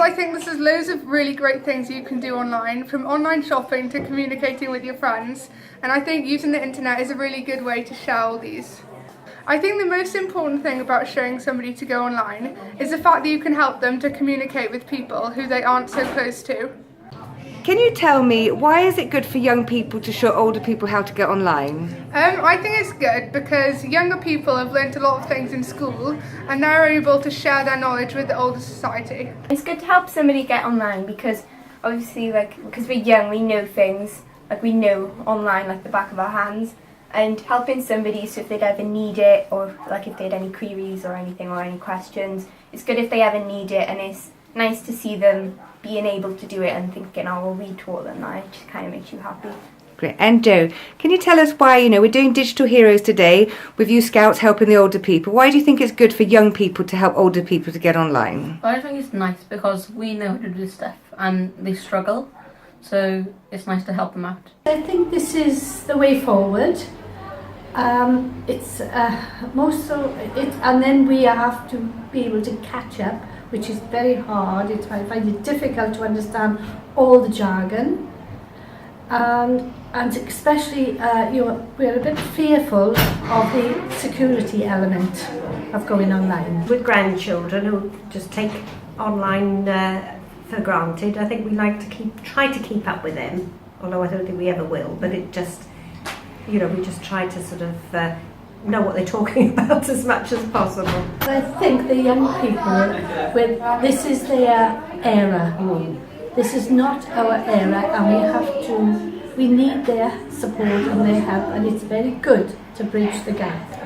I think there's loads of really great things you can do online, from online shopping to communicating with your friends, and I think using the internet is a really good way to share all these. I think the most important thing about showing somebody to go online is the fact that you can help them to communicate with people who they aren't so close to. Can you tell me, why is it good for young people to show older people how to get online? I think it's good because younger people have learnt a lot of things in school and they're able to share their knowledge with the older society. It's good to help somebody get online because obviously because we're young we know things, we know online like the back of our hands, and helping somebody so if they'd ever need it or if they had any queries or anything or any questions, it's good if they ever need it, and it's nice to see them being able to do it and thinking, oh, well, we taught them that. It just kind of makes you happy. Great. And Jo, can you tell us why, we're doing Digital Heroes today with you Scouts helping the older people. Why do you think it's good for young people to help older people to get online? Well, I think it's nice because we know how to do stuff and they struggle, so it's nice to help them out. I think this is the way forward. And then we have to be able to catch up, which is very hard. I find it difficult to understand all the jargon, and especially we're a bit fearful of the security element of going online. With grandchildren who just take online for granted, I think we like to try to keep up with them, although I don't think we ever will, but it just, we just try to sort of know what they're talking about as much as possible. I think the young people, this is their era. This is not our era, and we need their support and their help, and it's very good to bridge the gap.